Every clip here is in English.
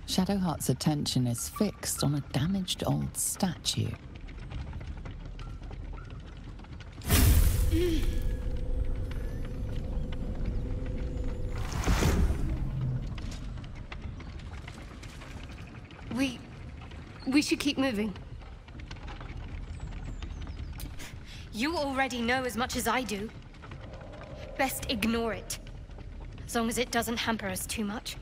Shadowheart's attention is fixed on a damaged old statue. We should keep moving. You already know as much as I do. Best ignore it. As long as it doesn't hamper us too much.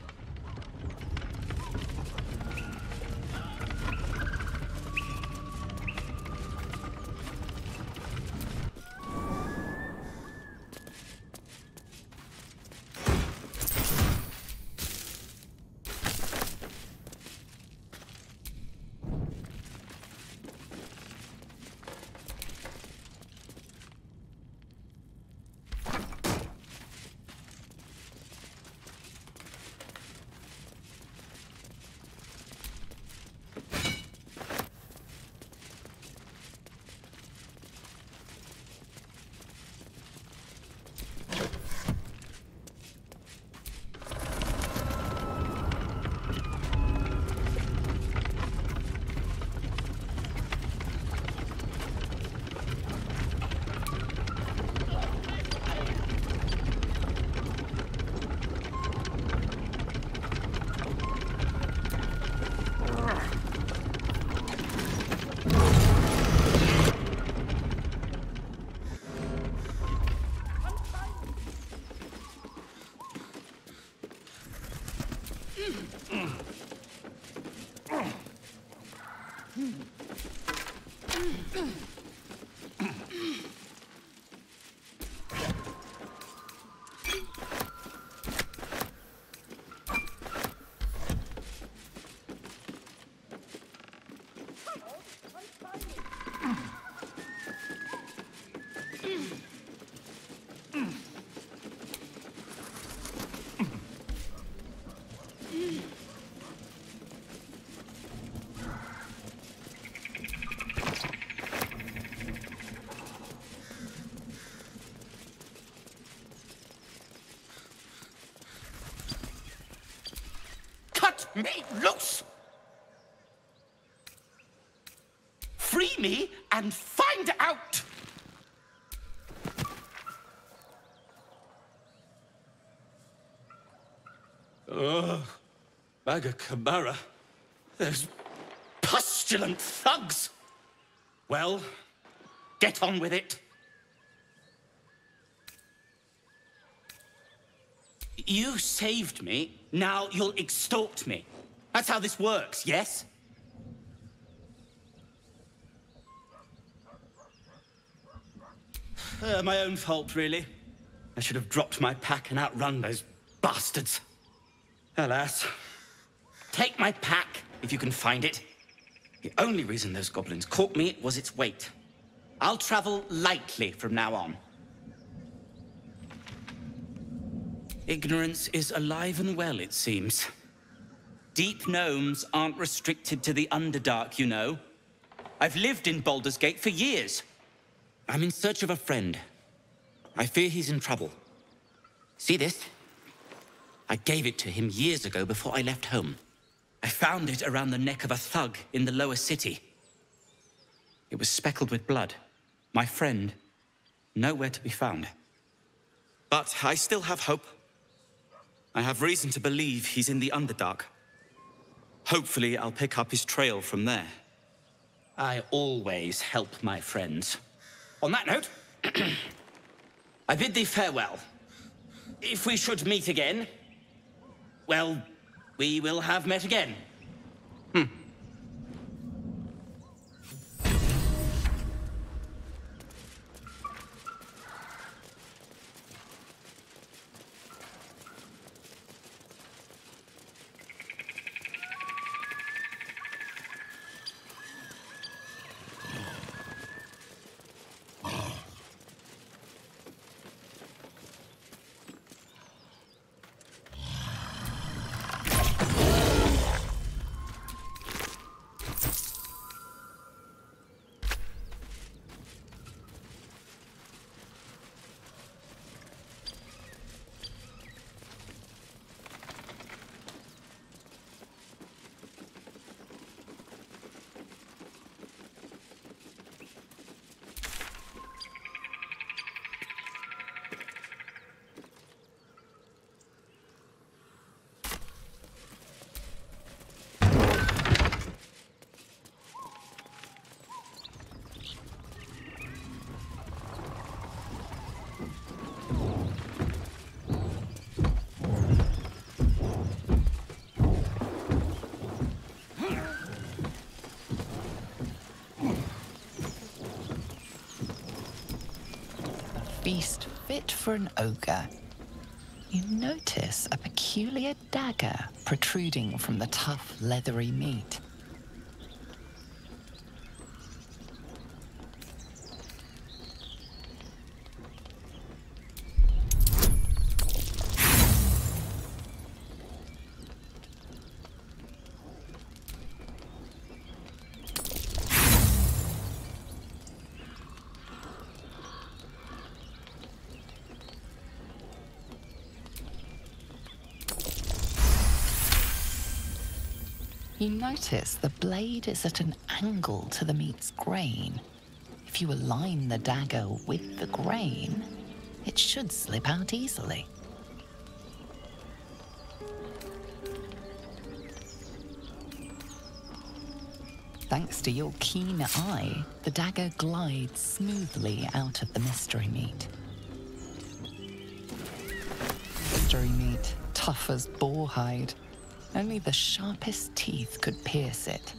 Me loose! Free me and find out! Ugh, Maga Kamara. Those pustulant thugs! Well, get on with it. You saved me, now you'll extort me. That's how this works, yes? My own fault, really. I should have dropped my pack and outrun those bastards. Alas. Take my pack, if you can find it. The only reason those goblins caught me was its weight. I'll travel lightly from now on. Ignorance is alive and well, it seems. Deep gnomes aren't restricted to the Underdark, you know. I've lived in Baldur's Gate for years. I'm in search of a friend. I fear he's in trouble. See this? I gave it to him years ago before I left home. I found it around the neck of a thug in the lower city. It was speckled with blood. My friend, nowhere to be found. But I still have hope. I have reason to believe he's in the Underdark. Hopefully, I'll pick up his trail from there. I always help my friends. On that note, I bid thee farewell. If we should meet again, well, we will have met again. fit for an ogre. You notice a peculiar dagger protruding from the tough, leathery meat. You notice the blade is at an angle to the meat's grain. If you align the dagger with the grain, it should slip out easily. Thanks to your keen eye, the dagger glides smoothly out of the mystery meat. Mystery meat, tough as boar hide. Only the sharpest teeth could pierce it.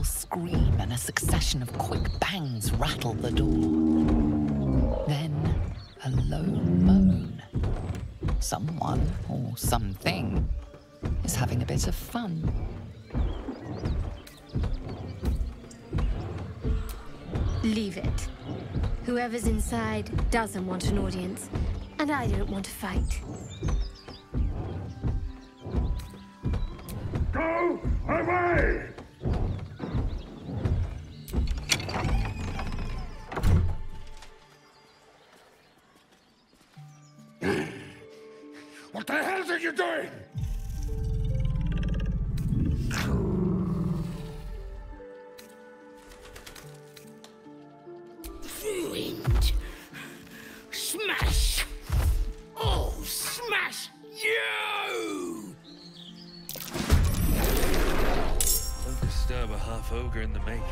Scream and a succession of quick bangs rattle the door. Then, a low moan. Someone, or something, is having a bit of fun. Leave it. Whoever's inside doesn't want an audience, and I don't want to fight. Go away! What the hell are you doing? Ruined. Smash! Oh, smash you! Don't disturb a half ogre in the making.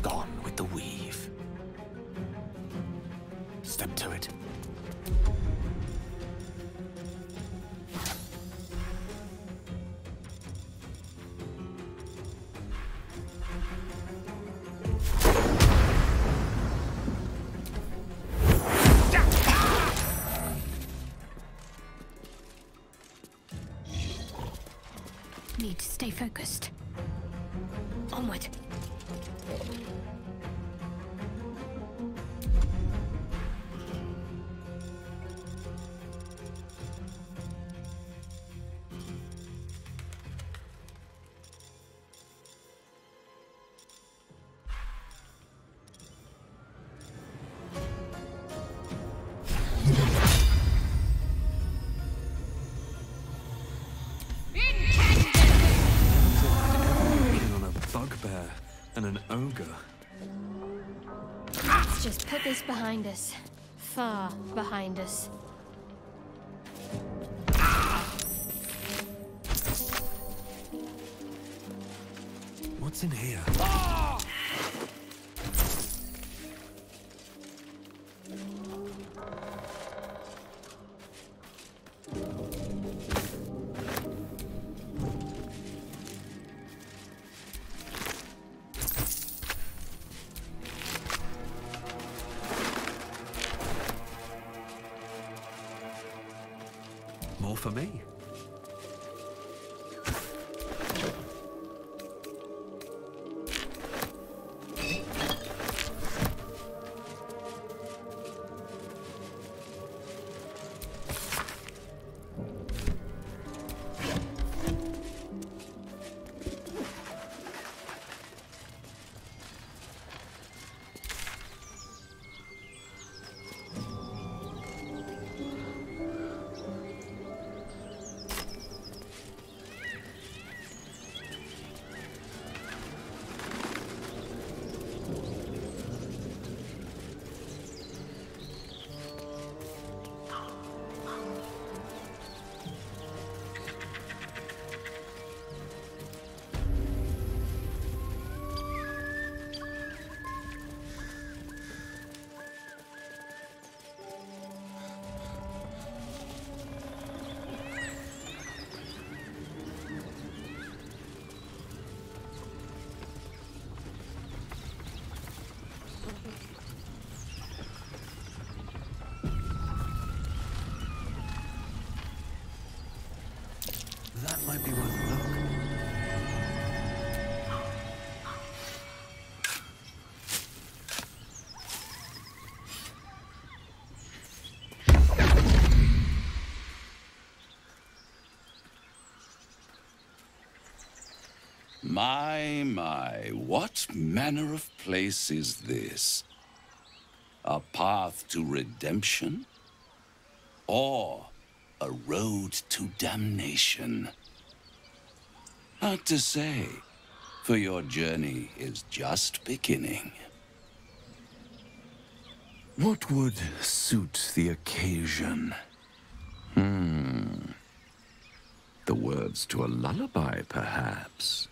Gone with the weave. Step to it. Need to stay focused. Onward. On a bugbear and an ogre. Let's just put this behind us. Far behind us. What's in here? more for me. That might be worth a look. My, what manner of place is this? A path to redemption? Or a road to damnation? Hard to say, for your journey is just beginning. What would suit the occasion? The words to a lullaby, perhaps.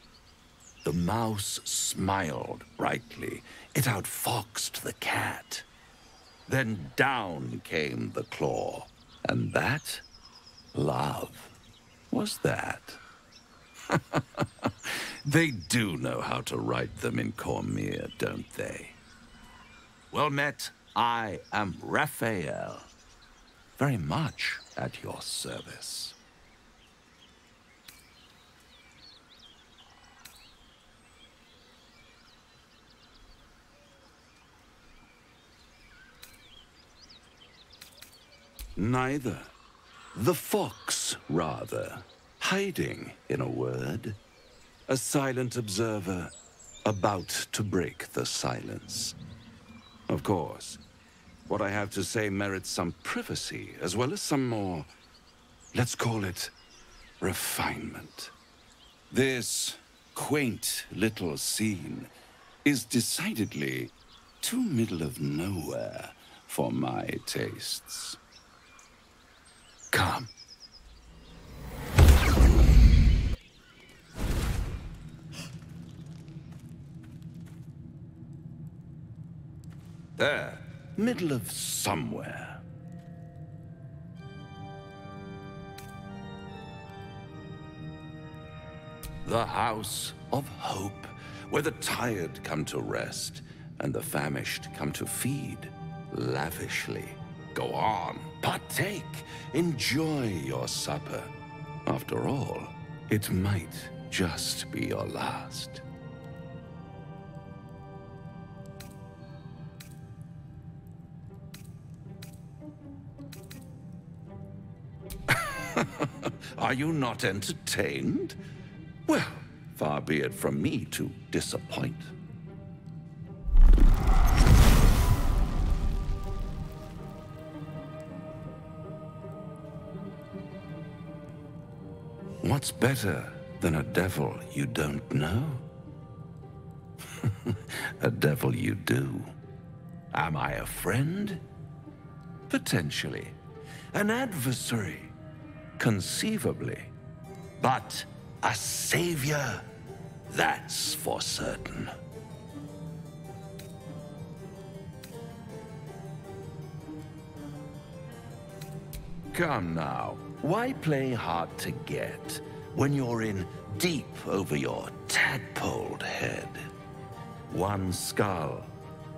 The mouse smiled brightly. It outfoxed the cat. Then down came the claw. And that, love, was that. They do know how to write them in Cormier, don't they? Well met, I am Raphael. Very much at your service. Neither. The fox, rather. Hiding, in a word. A silent observer, about to break the silence. Of course, what I have to say merits some privacy, as well as some more, let's call it, refinement. This quaint little scene is decidedly too middle of nowhere for my tastes. Come. There, middle of somewhere. The House of Hope, where the tired come to rest and the famished come to feed lavishly. Go on, partake, enjoy your supper. After all, it might just be your last. Are you not entertained? Well, far be it from me to disappoint. What's better than a devil you don't know? A devil you do. Am I a friend? Potentially. An adversary? Conceivably. But a savior? That's for certain. Come now, why play hard to get when you're in deep over your tadpoled head? One skull,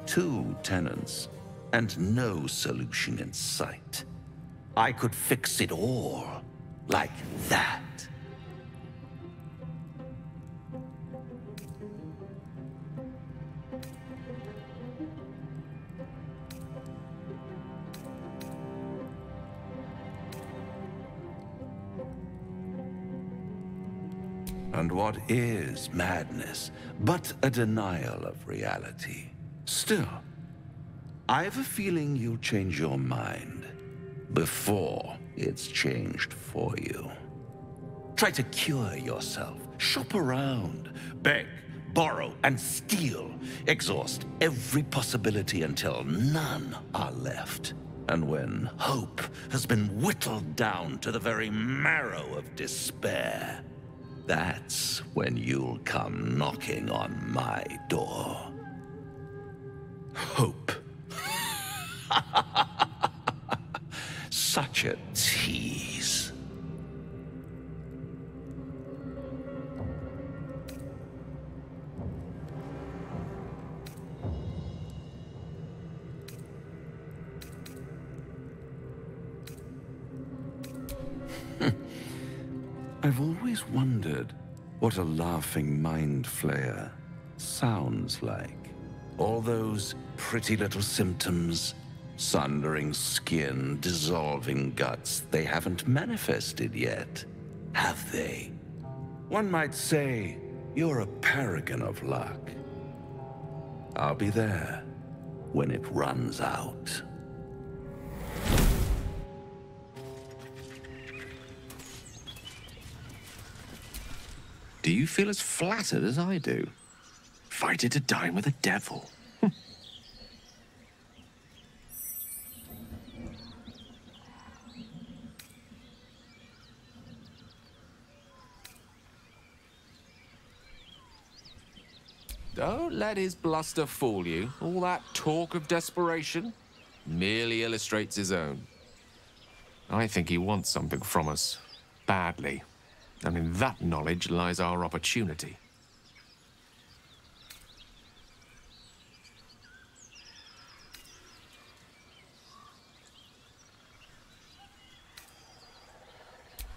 two tenants, and no solution in sight. I could fix it all, Like that. And what is madness but a denial of reality? Still, I have a feeling you'll change your mind before it's changed for you. Try to cure yourself, shop around, beg, borrow, and steal. Exhaust every possibility until none are left. And when hope has been whittled down to the very marrow of despair, that's when you'll come knocking on my door. Hope. Such a tease. I've always wondered what a laughing mind flayer sounds like. All those pretty little symptoms, sundering skin, dissolving guts, they haven't manifested yet, have they? One might say you're a paragon of luck. I'll be there when it runs out. Do you feel as flattered as I do? Invited to dine with a devil. Don't let his bluster fool you. All that talk of desperation merely illustrates his own. I think he wants something from us, badly. And in that knowledge lies our opportunity.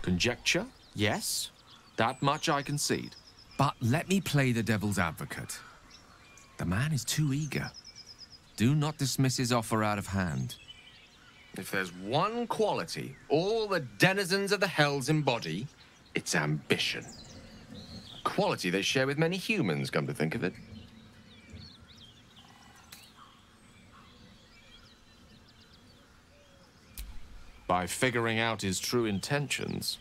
Conjecture? Yes. That much I concede. But let me play the devil's advocate. The man is too eager. Do not dismiss his offer out of hand. If there's one quality all the denizens of the hells embody, it's ambition. A quality they share with many humans, come to think of it. By figuring out his true intentions.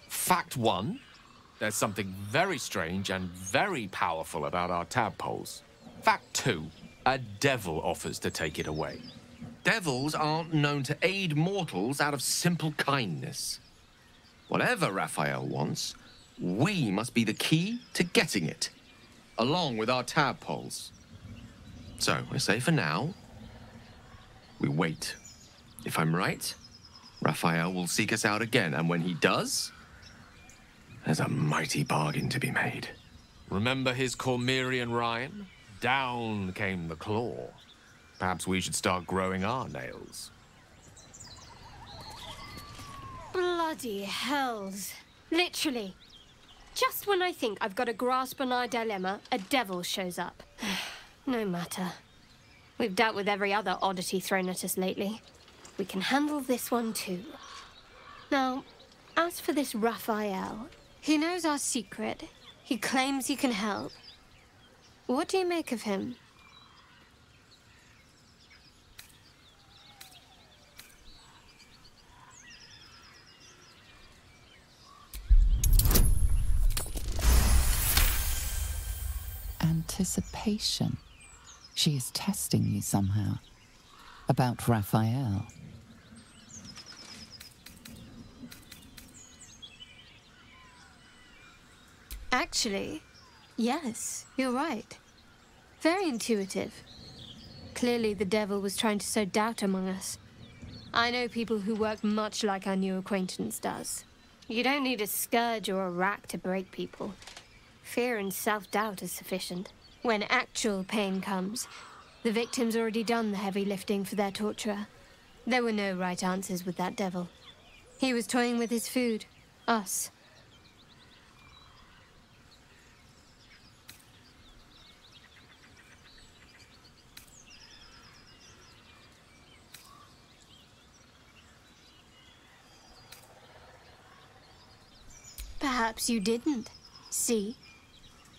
Fact one, there's something very strange and very powerful about our tadpoles. Fact two, a devil offers to take it away. Devils aren't known to aid mortals out of simple kindness. Whatever Raphael wants, we must be the key to getting it, along with our tadpoles. So, I say for now, we wait. If I'm right, Raphael will seek us out again, and when he does, there's a mighty bargain to be made. Remember his Cormyrean rhyme? Down came the claw. Perhaps we should start growing our nails. Bloody hells. Literally. Just when I think I've got a grasp on our dilemma, a devil shows up. No matter. We've dealt with every other oddity thrown at us lately. We can handle this one too. Now, as for this Raphael, he knows our secret. He claims he can help. What do you make of him? Anticipation. She is testing you somehow. About Raphael. Actually, yes, you're right. Very intuitive. Clearly the devil was trying to sow doubt among us. I know people who work much like our new acquaintance does. You don't need a scourge or a rack to break people. Fear and self-doubt is sufficient. When actual pain comes, the victim's already done the heavy lifting for their torturer. There were no right answers with that devil. He was toying with his food. Us. Perhaps you didn't. See?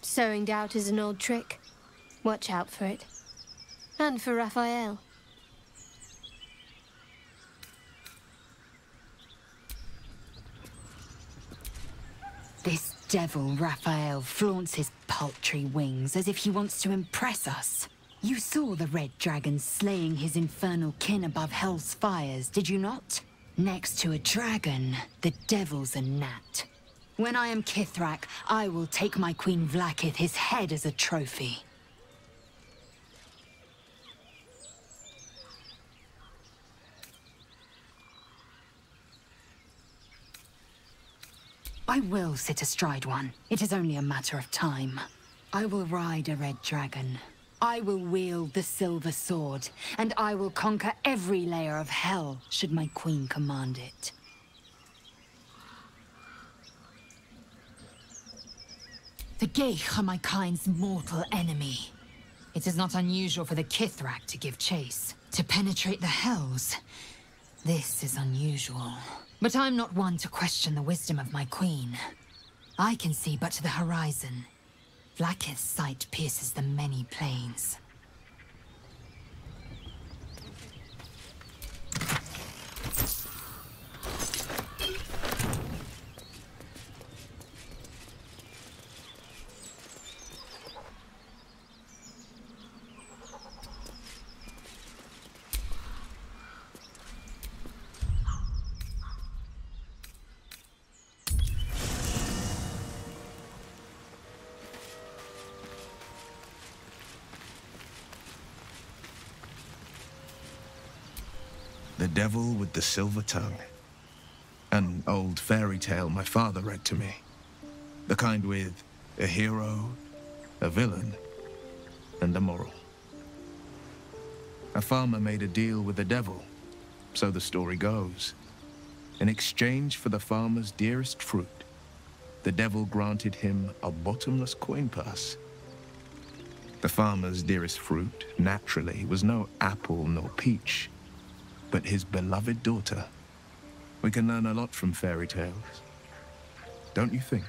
Sowing doubt is an old trick. Watch out for it. And for Raphael. This devil Raphael flaunts his paltry wings as if he wants to impress us. You saw the red dragon slaying his infernal kin above hell's fires, did you not? Next to a dragon, the devil's a gnat. When I am Kithrak, I will take my Queen Vlaakith his head as a trophy. I will sit astride one. It is only a matter of time. I will ride a red dragon. I will wield the silver sword, and I will conquer every layer of hell, should my queen command it. The Geich are my kind's mortal enemy. It is not unusual for the Kithrak to give chase. To penetrate the hells, this is unusual. But I'm not one to question the wisdom of my queen. I can see but to the horizon. Vlaakith's sight pierces the many plains. The Devil with the Silver Tongue. An old fairy tale my father read to me. The kind with a hero, a villain, and a moral. A farmer made a deal with the devil, so the story goes. In exchange for the farmer's dearest fruit, the devil granted him a bottomless coin purse. The farmer's dearest fruit, naturally, was no apple nor peach, but his beloved daughter. We can learn a lot from fairy tales, don't you think?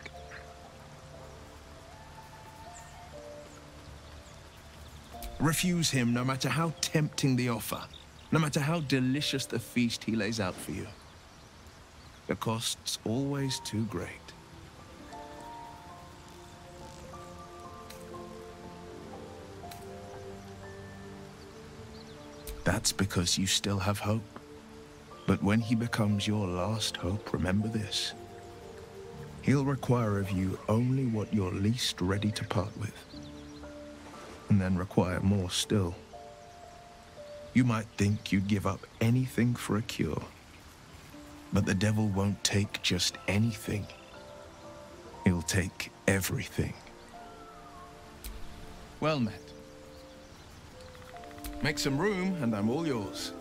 Refuse him no matter how tempting the offer, no matter how delicious the feast he lays out for you. The cost's always too great. That's because you still have hope. But when he becomes your last hope, remember this. He'll require of you only what you're least ready to part with. And then require more still. You might think you'd give up anything for a cure. But the devil won't take just anything. He'll take everything. Well met. Make some room, and I'm all yours.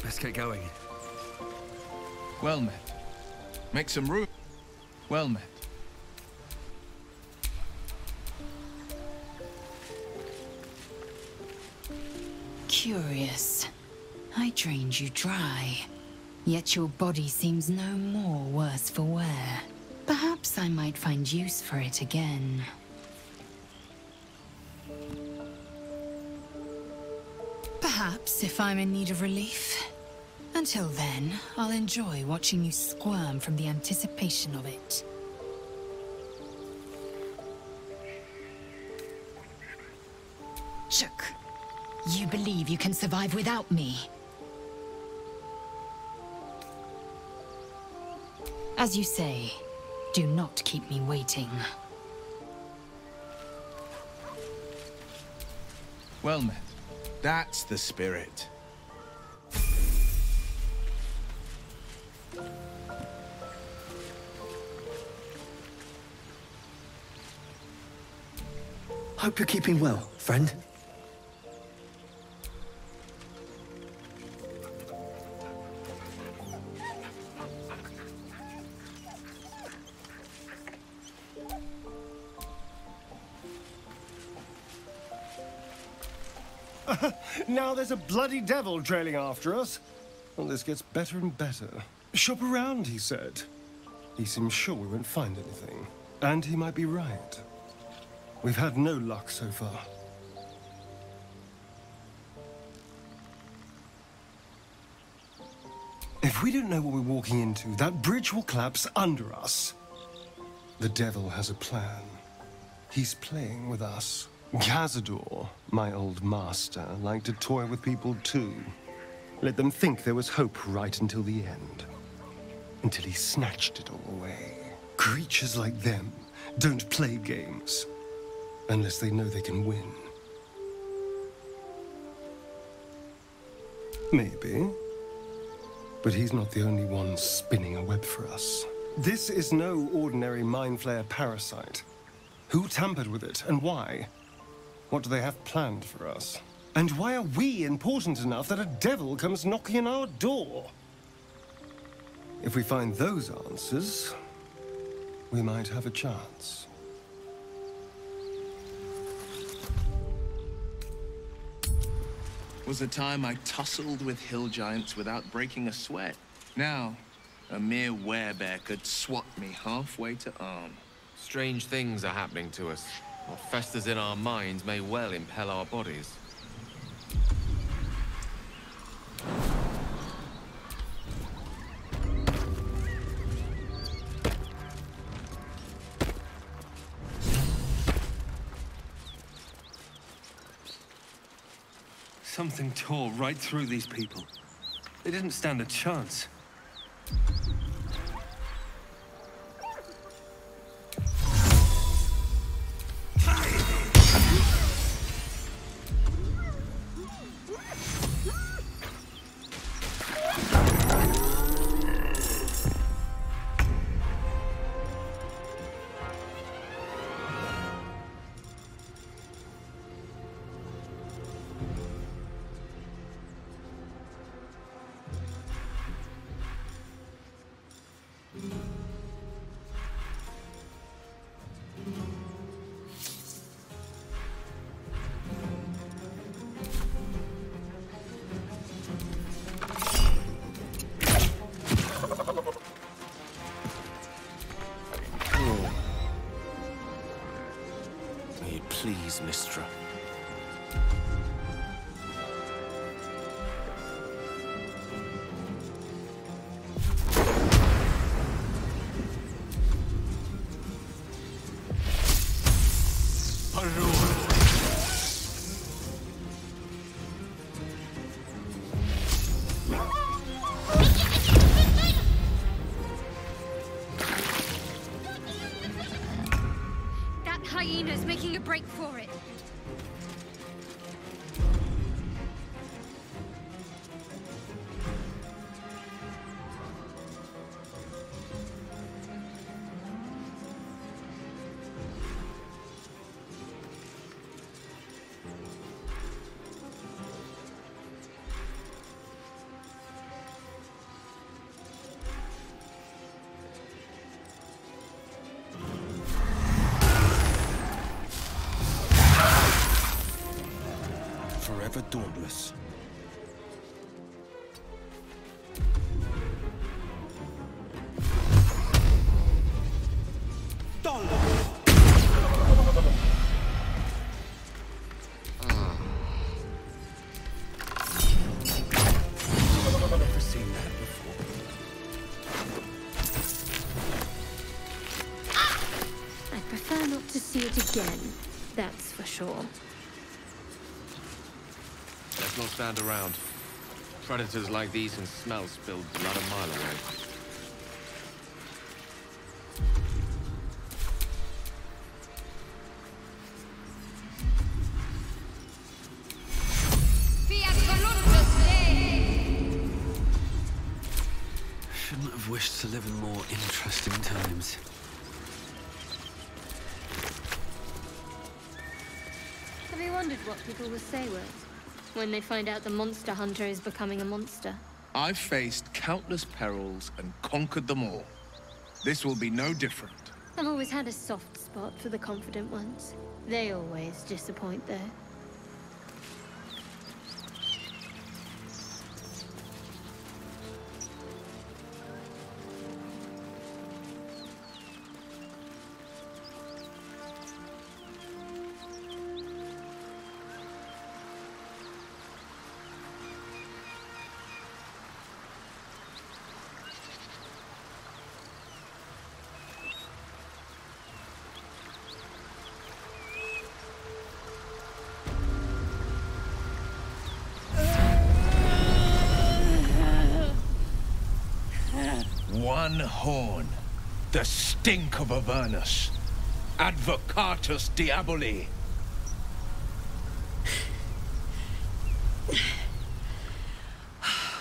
Let's get going. Well met. Make some room. Well met. Curious. I drained you dry, yet your body seems no more worse for wear. Perhaps I might find use for it again. Perhaps if I'm in need of relief. Until then, I'll enjoy watching you squirm from the anticipation of it. Chook. You believe you can survive without me? As you say, do not keep me waiting. Well met. That's the spirit. Hope you're keeping well, friend. Now there's a bloody devil trailing after us. Well, this gets better and better. Shop around, he said. He seems sure we won't find anything. And he might be right. We've had no luck so far. If we don't know what we're walking into, that bridge will collapse under us. The devil has a plan. He's playing with us. Cazador, my old master, liked to toy with people too. Let them think there was hope right until the end. Until he snatched it all away. Creatures like them don't play games. Unless they know they can win. Maybe. But he's not the only one spinning a web for us. This is no ordinary mind flayer parasite. Who tampered with it, and why? What do they have planned for us? And why are we important enough that a devil comes knocking on our door? If we find those answers, we might have a chance. Was a time I tussled with hill giants without breaking a sweat. Now, a mere werebear could swat me halfway to arm. Strange things are happening to us. What festers in our minds may well impel our bodies. Something tore right through these people. They didn't stand a chance. Please, Mistra. That hyena's making a break for it. Forever dauntless. Never seen that before. I prefer not to see it again, that's for sure. Let's not stand around. Predators like these can smell spilled blood a mile away. Shouldn't have wished to live in more interesting times. Have you wondered what people will say, Wirt, when they find out the monster hunter is becoming a monster? I've faced countless perils and conquered them all. This will be no different. I've always had a soft spot for the confident ones. They always disappoint, though. One horn. The stink of Avernus. Advocatus Diaboli.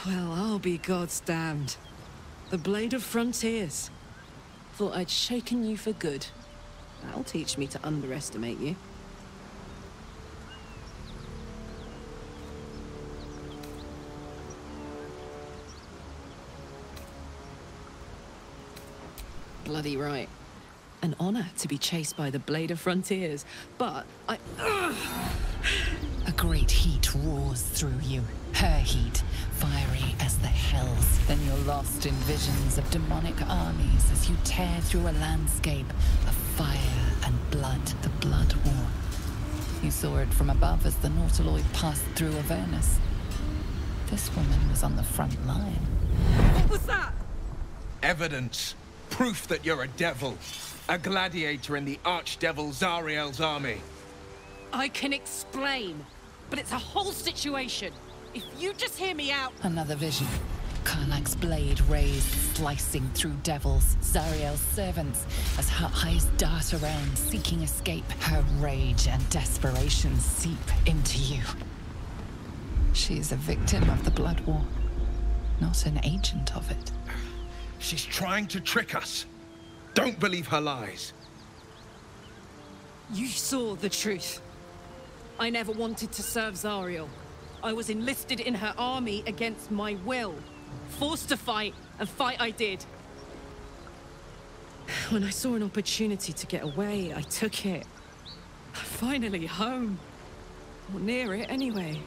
Well, I'll be God's damned. The Blade of Frontiers. Thought I'd shaken you for good. That'll teach me to underestimate you. Bloody right. An honor to be chased by the Blade of Frontiers, but A great heat roars through you. Her heat, fiery as the hells. Then you're lost in visions of demonic armies as you tear through a landscape of fire and blood, the Blood War. You saw it from above as the Nautiloid passed through Avernus. This woman was on the front line. What was that? Evidence. Proof that you're a devil. A gladiator in the archdevil Zariel's army. I can explain, but it's a whole situation. If you just hear me out... Another vision. Karlach's blade raised, slicing through devils, Zariel's servants, as her eyes dart around, seeking escape. Her rage and desperation seep into you. She's a victim of the Blood War, not an agent of it. She's trying to trick us. Don't believe her lies. You saw the truth. I never wanted to serve Zariel. I was enlisted in her army against my will. Forced to fight, and fight I did. When I saw an opportunity to get away, I took it. Finally home. Or near it, anyway.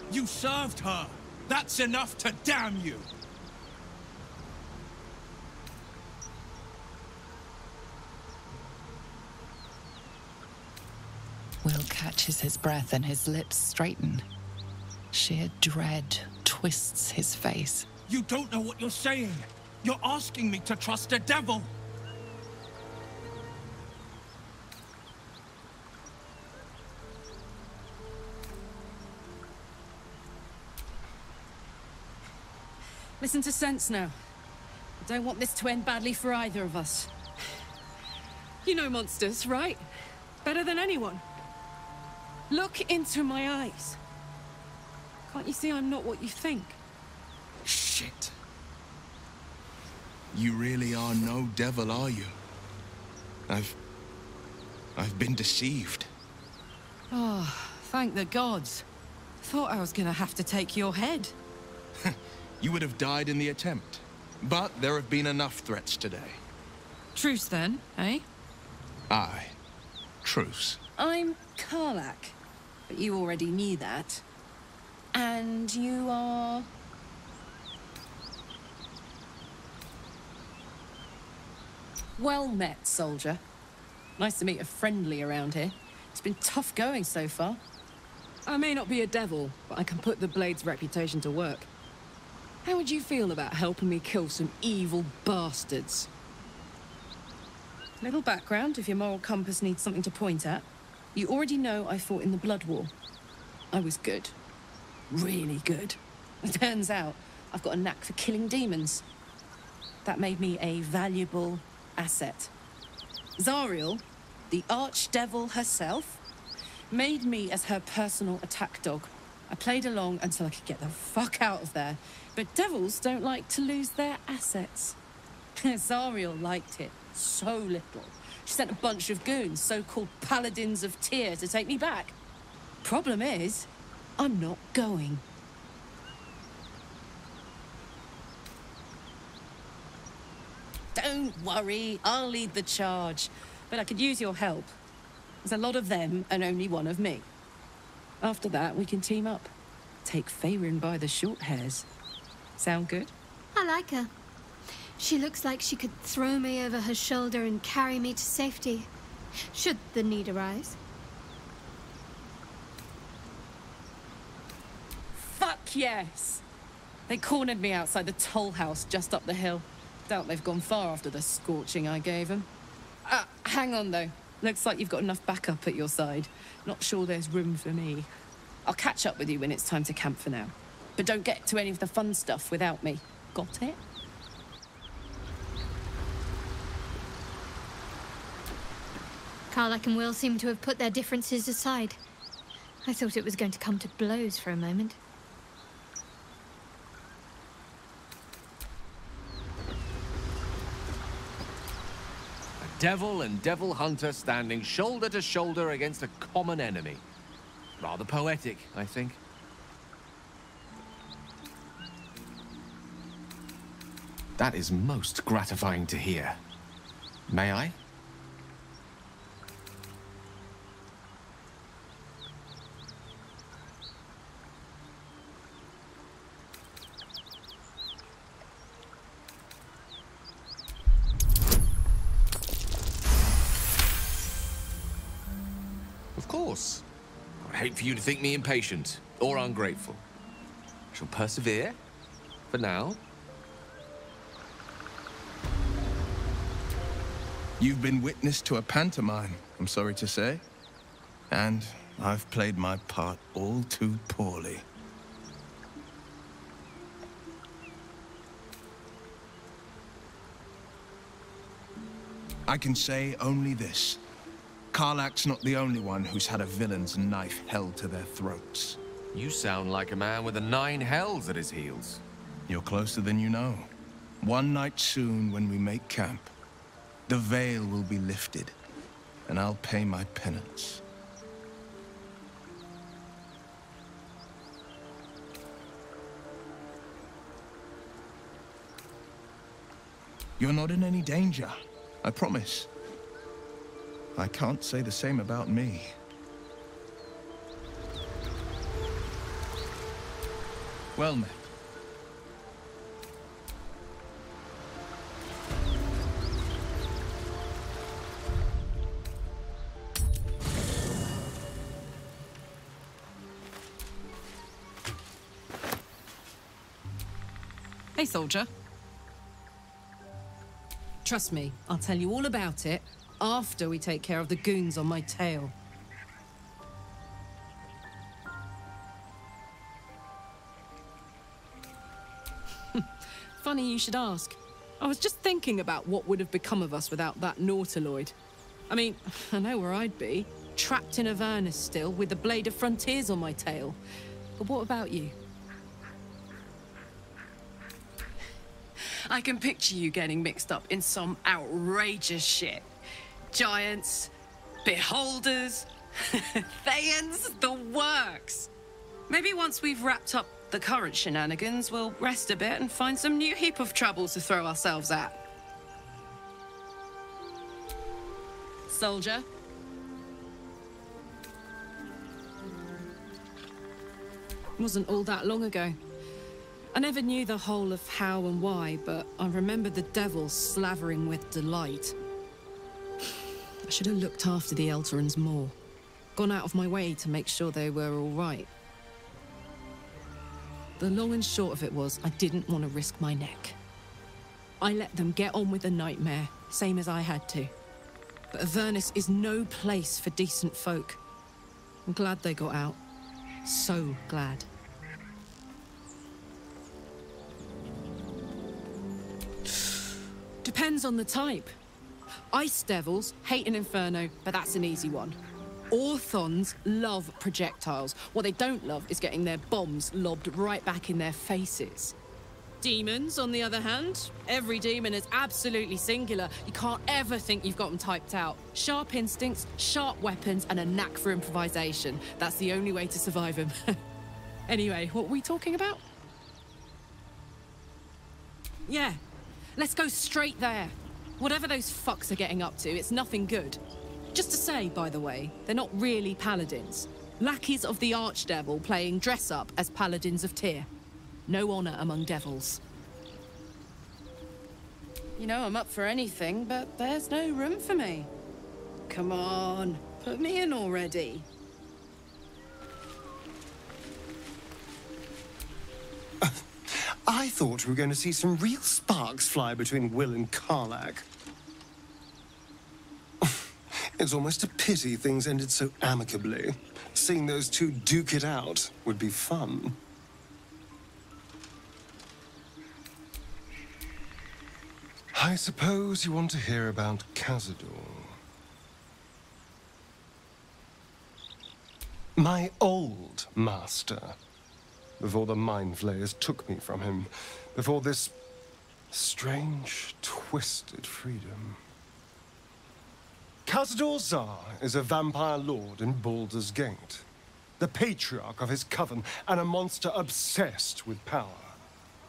You served her. That's enough to damn you. Will catches his breath and his lips straighten. Sheer dread twists his face. You don't know what you're saying. You're asking me to trust a devil. Listen to sense now. I don't want this to end badly for either of us. You know monsters, right? Better than anyone. Look into my eyes. Can't you see I'm not what you think? Shit. You really are no devil, are you? I've been deceived. Oh, thank the gods. Thought I was gonna have to take your head. You would have died in the attempt. But there have been enough threats today. Truce then, eh? Aye. Truce. I'm Karlach, but you already knew that. And you are... Well met, soldier. Nice to meet a friendly around here. It's been tough going so far. I may not be a devil, but I can put the Blade's reputation to work. How would you feel about helping me kill some evil bastards? Little background, if your moral compass needs something to point at. You already know I fought in the Blood War. I was good. Really good. It turns out I've got a knack for killing demons. That made me a valuable asset. Zariel, the archdevil herself, made me as her personal attack dog. I played along until I could get the fuck out of there. But devils don't like to lose their assets. Zariel liked it so little. She sent a bunch of goons, so-called paladins of Tyr, to take me back. Problem is, I'm not going. Don't worry, I'll lead the charge. But I could use your help. There's a lot of them and only one of me. After that, we can team up. Take Faerun by the short hairs. Sound good? I like her. She looks like she could throw me over her shoulder and carry me to safety, should the need arise. Fuck yes! They cornered me outside the toll house just up the hill. Doubt they've gone far after the scorching I gave them. Hang on though. Looks like you've got enough backup at your side. Not sure there's room for me. I'll catch up with you when it's time to camp for now. But don't get to any of the fun stuff without me. Got it? Karlach and Will seem to have put their differences aside. I thought it was going to come to blows for a moment. A devil and devil hunter standing shoulder to shoulder against a common enemy. Rather poetic, I think. That is most gratifying to hear. May I? Of course. I'd hate for you to think me impatient or ungrateful. I shall persevere, for now. You've been witness to a pantomime, I'm sorry to say. And I've played my part all too poorly. I can say only this. Karlach's not the only one who's had a villain's knife held to their throats. You sound like a man with the 9 hells at his heels. You're closer than you know. One night soon, when we make camp, the veil will be lifted, and I'll pay my penance. You're not in any danger, I promise. I can't say the same about me. Well met. Hey, soldier. Trust me, I'll tell you all about it after we take care of the goons on my tail. Funny you should ask. I was just thinking about what would have become of us without that Nautiloid. I mean, I know where I'd be. Trapped in Avernus still, with the Blade of Frontiers on my tail. But what about you? I can picture you getting mixed up in some outrageous shit. Giants, beholders, Thayans, the works. Maybe once we've wrapped up the current shenanigans, we'll rest a bit and find some new heap of trouble to throw ourselves at. Soldier? Wasn't all that long ago. I never knew the whole of how and why, but I remember the devil slavering with delight. I should have looked after the Elterans more. Gone out of my way to make sure they were all right. The long and short of it was, I didn't want to risk my neck. I let them get on with the nightmare, same as I had to. But Avernus is no place for decent folk. I'm glad they got out. So glad. Depends on the type. Ice devils hate an inferno, but that's an easy one. Orthons love projectiles. What they don't love is getting their bombs lobbed right back in their faces. Demons, on the other hand, every demon is absolutely singular. You can't ever think you've got them typed out. Sharp instincts, sharp weapons, and a knack for improvisation. That's the only way to survive them. Anyway, what were we talking about? Yeah, let's go straight there. Whatever those fucks are getting up to, it's nothing good. Just to say, by the way, they're not really paladins. Lackeys of the Archdevil playing dress-up as paladins of Tyr. No honor among devils. You know, I'm up for anything, but there's no room for me. Come on, put me in already. I thought we were going to see some real sparks fly between Will and Karlach. It's almost a pity things ended so amicably. Seeing those two duke it out would be fun. I suppose you want to hear about Cazador. My old master. Before the Mind Flayers took me from him. Before this strange, twisted freedom. Cazador Zar is a vampire lord in Baldur's Gate. The patriarch of his coven and a monster obsessed with power.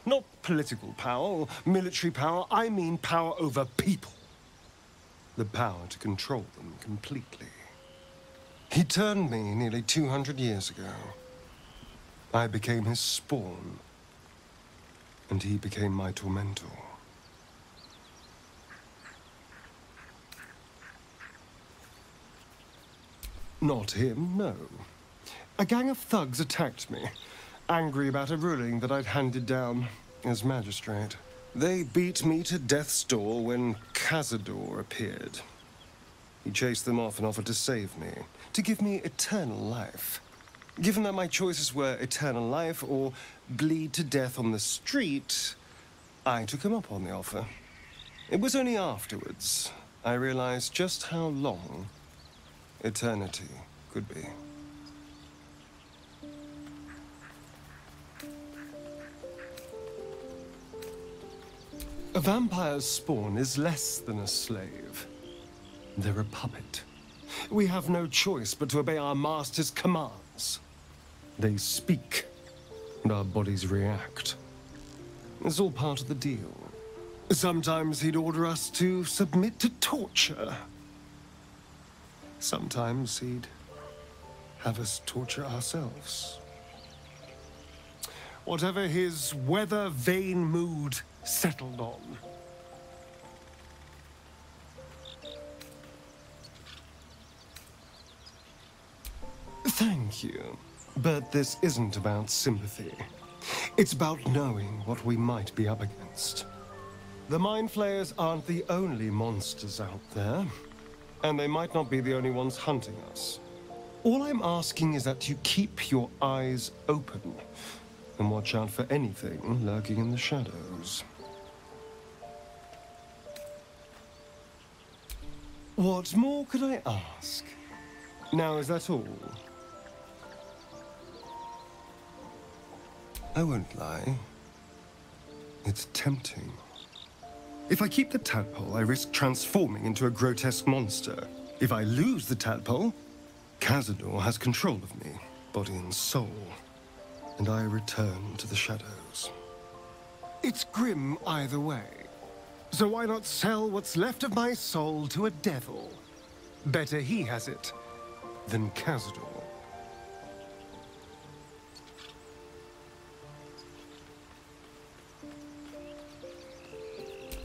Not political power or military power, I mean power over people. The power to control them completely. He turned me nearly 200 years ago. I became his spawn, and he became my tormentor. Not him, no. A gang of thugs attacked me, angry about a ruling that I'd handed down as magistrate. They beat me to death's door when Cazador appeared. He chased them off and offered to save me, to give me eternal life. Given that my choices were eternal life or bleed to death on the street, I took him up on the offer. It was only afterwards I realized just how long eternity could be. A vampire's spawn is less than a slave. They're a puppet. We have no choice but to obey our master's commands. They speak, and our bodies react. It's all part of the deal. Sometimes he'd order us to submit to torture. Sometimes he'd have us torture ourselves. Whatever his weather-vane mood settled on. Thank you. But this isn't about sympathy. It's about knowing what we might be up against. The Mind Flayers aren't the only monsters out there, and they might not be the only ones hunting us. All I'm asking is that you keep your eyes open and watch out for anything lurking in the shadows. What more could I ask? Now, is that all? I won't lie. It's tempting. If I keep the tadpole, I risk transforming into a grotesque monster. If I lose the tadpole, Cazador has control of me, body and soul, and I return to the shadows. It's grim either way. So why not sell what's left of my soul to a devil? Better he has it than Cazador.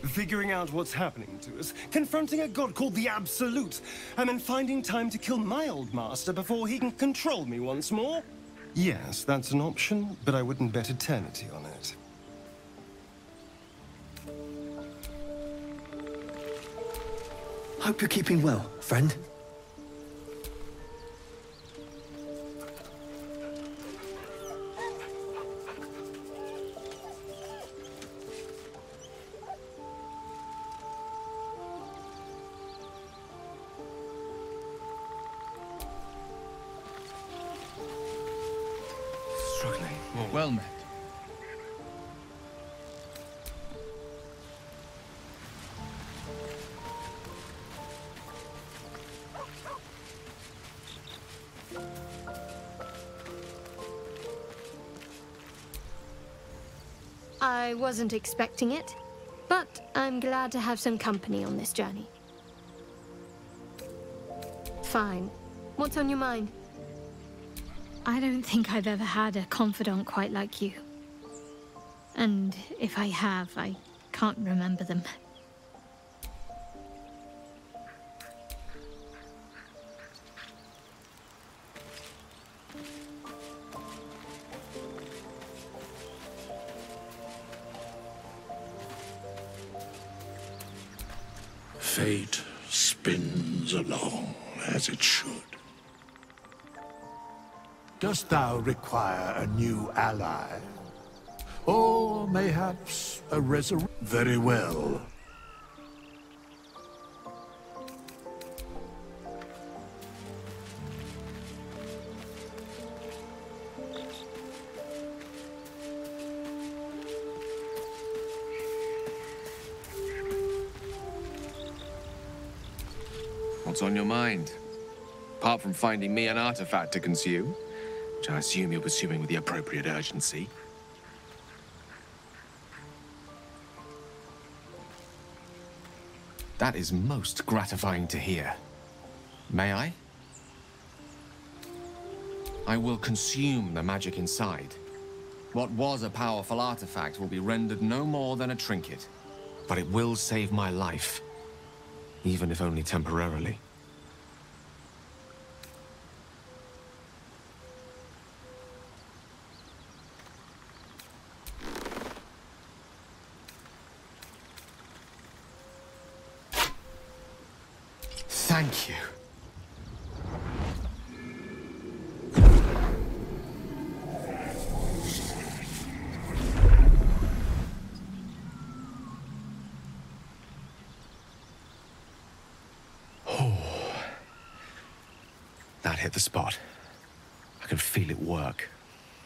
Figuring out what's happening to us, confronting a god called the Absolute, and then finding time to kill my old master before he can control me once more? Yes, that's an option, but I wouldn't bet eternity on it. Hope you're keeping well, friend. Well met. I wasn't expecting it, but I'm glad to have some company on this journey. Fine. What's on your mind? I don't think I've ever had a confidant quite like you. And if I have, I can't remember them. Fate spins along as it should. Dost thou require a new ally? Or mayhaps a resurrection? Very well. What's on your mind? Apart from finding me an artifact to consume, which I assume you're pursuing with the appropriate urgency. That is most gratifying to hear. May I? I will consume the magic inside. What was a powerful artifact will be rendered no more than a trinket. But it will save my life, even if only temporarily. Thank you. That hit the spot. I can feel it work.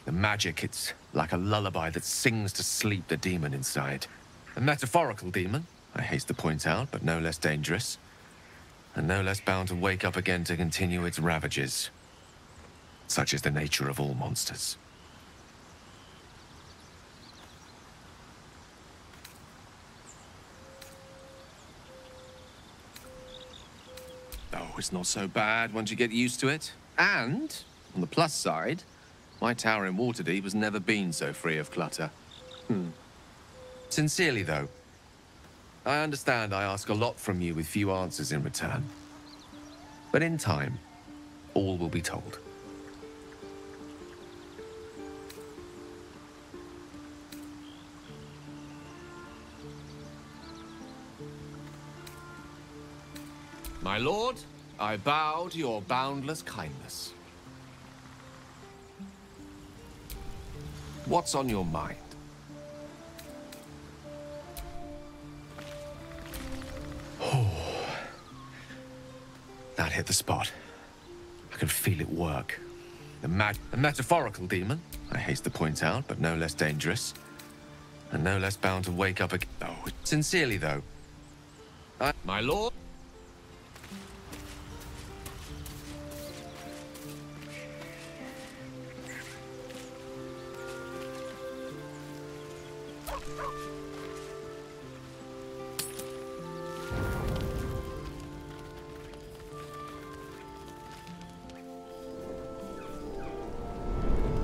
The magic, it's like a lullaby that sings to sleep the demon inside. A metaphorical demon, I haste to point out, but no less dangerous. And no less bound to wake up again to continue its ravages. Such is the nature of all monsters. Oh, it's not so bad once you get used to it. And, on the plus side, my tower in Waterdeep has never been so free of clutter. Sincerely, though, I understand I ask a lot from you with few answers in return. But in time, all will be told. My lord, I bow to your boundless kindness. What's on your mind? That hit the spot. I can feel it work. A metaphorical demon, I haste to point out, but no less dangerous. And no less bound to wake up again. Oh, sincerely, though. My lord?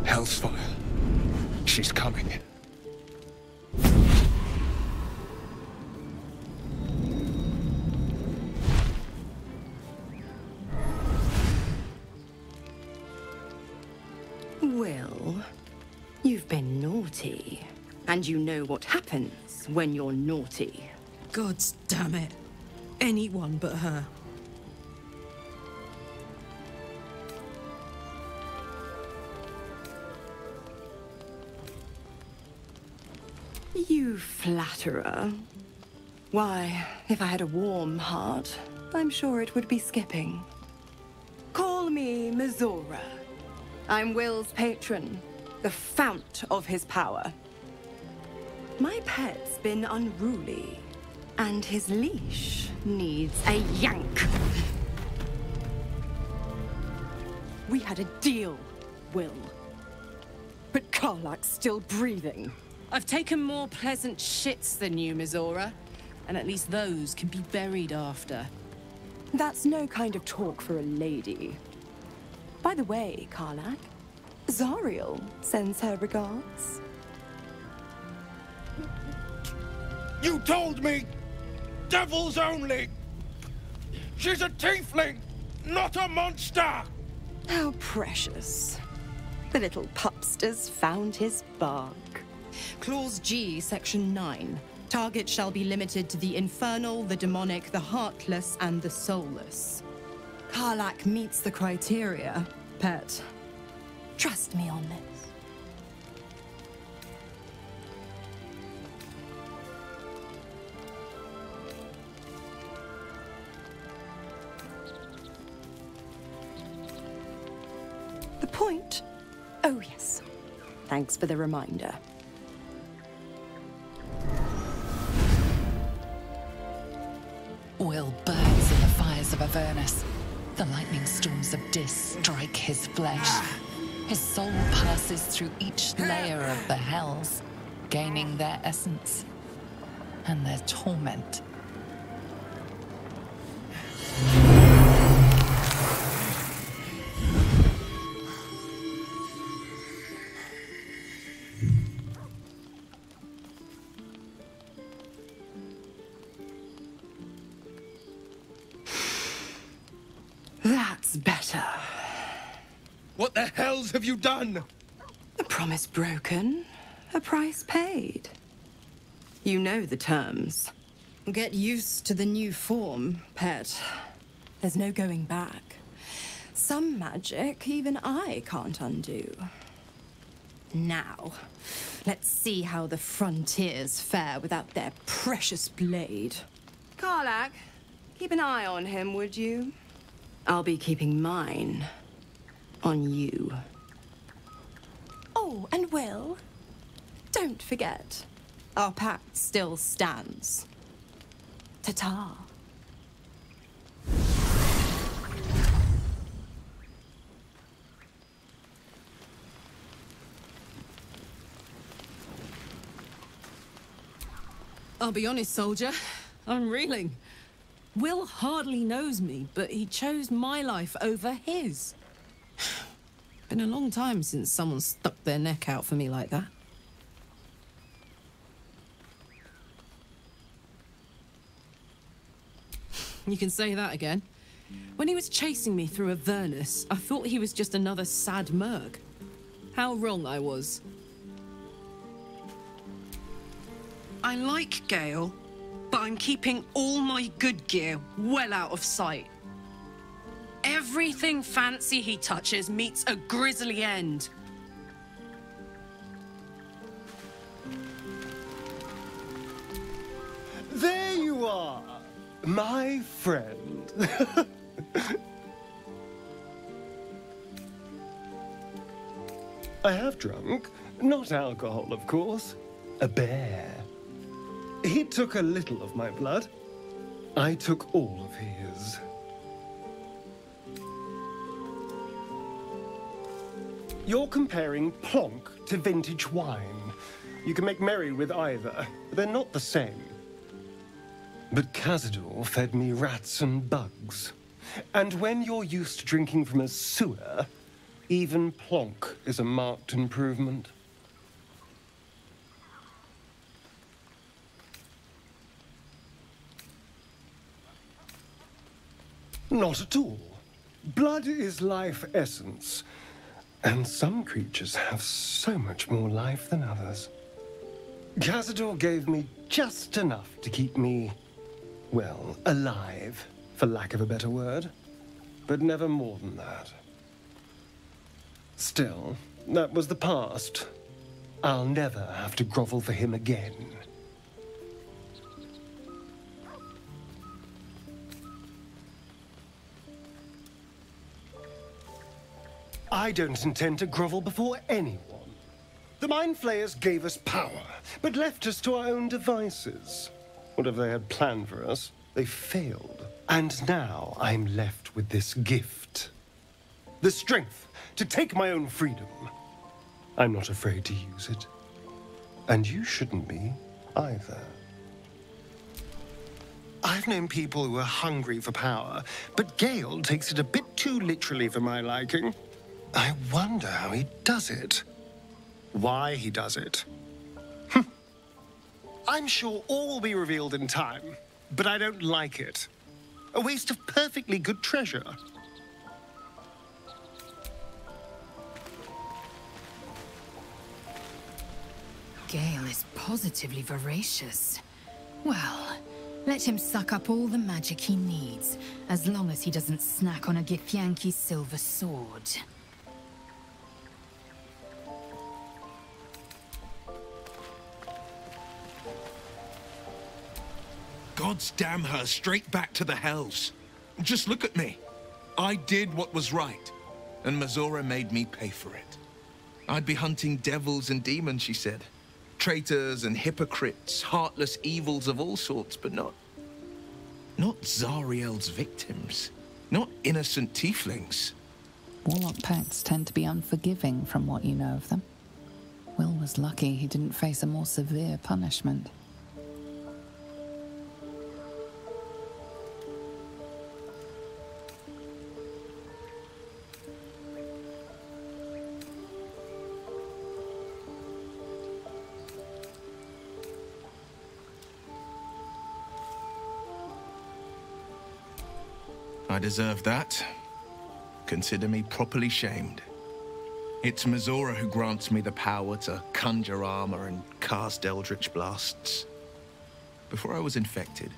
Hellsfire. She's coming. Will, you've been naughty. And you know what happens when you're naughty. Gods damn it. Anyone but her. You flatterer. Why, if I had a warm heart, I'm sure it would be skipping. Call me Mizora. I'm Will's patron, the fount of his power. My pet's been unruly, and his leash needs a yank. We had a deal, Will. But Karlach's still breathing. I've taken more pleasant shits than you, Mizora. And at least those can be buried after. That's no kind of talk for a lady. By the way, Karlach, Zariel sends her regards. You told me! Devils only! She's a tiefling, not a monster! How precious. The little pupster's found his bark. Clause G, Section 9. Target shall be limited to the infernal, the demonic, the heartless, and the soulless. Karlach meets the criteria, pet. Trust me on this. The point? Oh, yes. Thanks for the reminder. Will burns in the fires of Avernus. The lightning storms of Dis strike his flesh. His soul passes through each layer of the hells, gaining their essence and their torment. That's better. What the hells have you done? A promise broken, a price paid. You know the terms. Get used to the new form, pet. There's no going back. Some magic even I can't undo. Now, let's see how the frontiers fare without their precious blade. Karlach, keep an eye on him, would you? I'll be keeping mine on you. Oh, and Will, don't forget, our pact still stands. Ta-ta. I'll be honest, soldier. I'm reeling. Will hardly knows me, but he chose my life over his. Been a long time since someone stuck their neck out for me like that. You can say that again. When he was chasing me through Avernus, I thought he was just another sad merc. How wrong I was. I like Gale, but I'm keeping all my good gear well out of sight. Everything fancy he touches meets a grisly end. There you are, my friend. I have drunk, not alcohol, of course, a bear. He took a little of my blood. I took all of his. You're comparing plonk to vintage wine. You can make merry with either, but they're not the same. But Cazador fed me rats and bugs. And when you're used to drinking from a sewer, even plonk is a marked improvement. Not at all. Blood is life essence. And some creatures have so much more life than others. Cazador gave me just enough to keep me, well, alive, for lack of a better word. But never more than that. Still, that was the past. I'll never have to grovel for him again. I don't intend to grovel before anyone. The Mind Flayers gave us power, but left us to our own devices. Whatever they had planned for us, they failed. And now I'm left with this gift. The strength to take my own freedom. I'm not afraid to use it. And you shouldn't be, either. I've known people who are hungry for power, but Gale takes it a bit too literally for my liking. I wonder how he does it. Why he does it. I'm sure all will be revealed in time, but I don't like it. A waste of perfectly good treasure. Gale is positively voracious. Well, let him suck up all the magic he needs, as long as he doesn't snack on a Githyanki's silver sword. Gods damn her, straight back to the hells. Just look at me. I did what was right, and Mazora made me pay for it. I'd be hunting devils and demons, she said. Traitors and hypocrites, heartless evils of all sorts, but not Zariel's victims. Not innocent tieflings. Warlock pacts tend to be unforgiving from what you know of them. Will was lucky he didn't face a more severe punishment. I deserve that. Consider me properly shamed. It's Mazora who grants me the power to conjure armor and cast eldritch blasts. Before I was infected,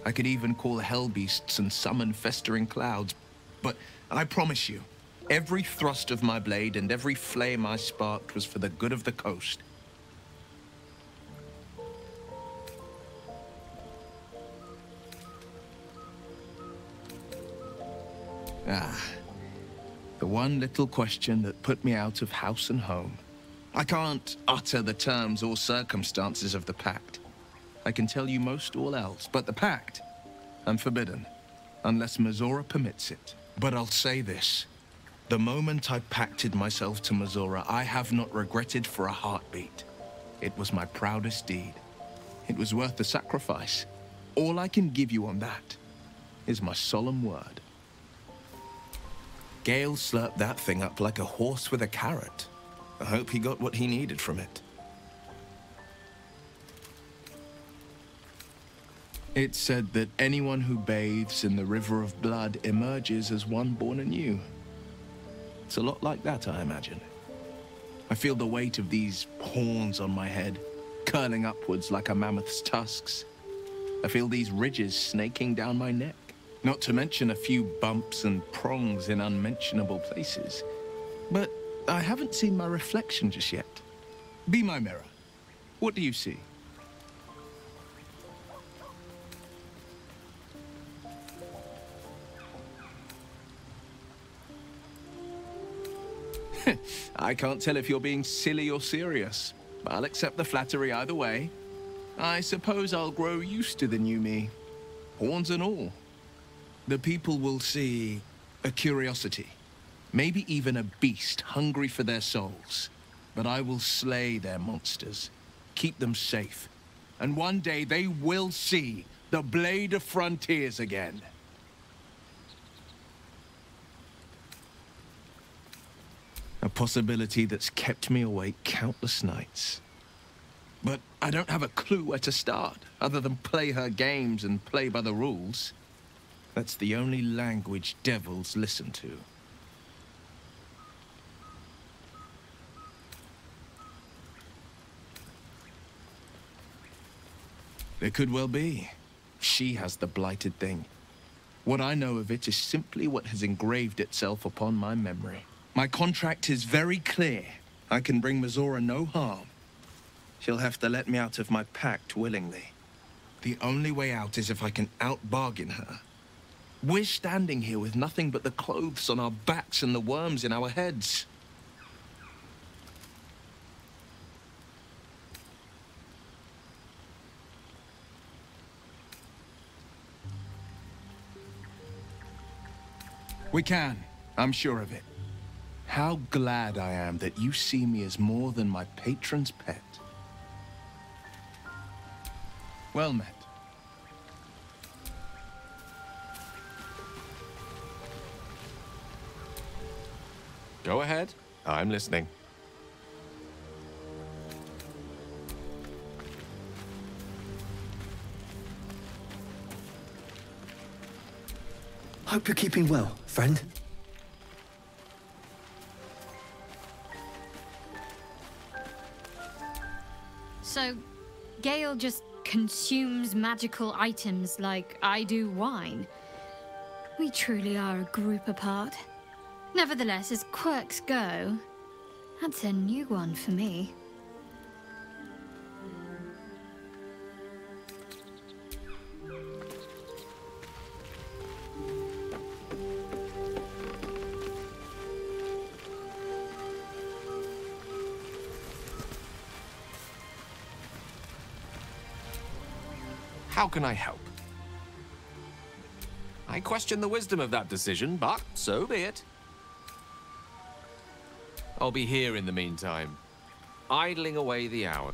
I could even call hell beasts and summon festering clouds. But I promise you, every thrust of my blade and every flame I sparked was for the good of the coast. The one little question that put me out of house and home. I can't utter the terms or circumstances of the pact. I can tell you most all else, but the pact, I'm forbidden, unless Mazora permits it. But I'll say this. The moment I pacted myself to Mazora, I have not regretted for a heartbeat. It was my proudest deed. It was worth the sacrifice. All I can give you on that is my solemn word. Gale slurped that thing up like a horse with a carrot. I hope he got what he needed from it. It's said that anyone who bathes in the river of blood emerges as one born anew. It's a lot like that, I imagine. I feel the weight of these horns on my head, curling upwards like a mammoth's tusks. I feel these ridges snaking down my neck. Not to mention a few bumps and prongs in unmentionable places. But I haven't seen my reflection just yet. Be my mirror. What do you see? I can't tell if you're being silly or serious. I'll accept the flattery either way. I suppose I'll grow used to the new me. Horns and all. The people will see a curiosity, maybe even a beast hungry for their souls. But I will slay their monsters, keep them safe, and one day they will see the Blade of Frontiers again. A possibility that's kept me awake countless nights. But I don't have a clue where to start, other than play her games and play by the rules. That's the only language devils listen to. There could well be. She has the blighted thing. What I know of it is simply what has engraved itself upon my memory. My contract is very clear. I can bring Mazora no harm. She'll have to let me out of my pact willingly. The only way out is if I can out-bargain her. We're standing here with nothing but the clothes on our backs and the worms in our heads. We can. I'm sure of it. How glad I am that you see me as more than my patron's pet. Well met. Go ahead. I'm listening. Hope you're keeping well, friend. So, Gale just consumes magical items like I do wine. We truly are a group apart. Nevertheless, as quirks go, that's a new one for me. How can I help? I question the wisdom of that decision, but so be it. I'll be here in the meantime, idling away the hour.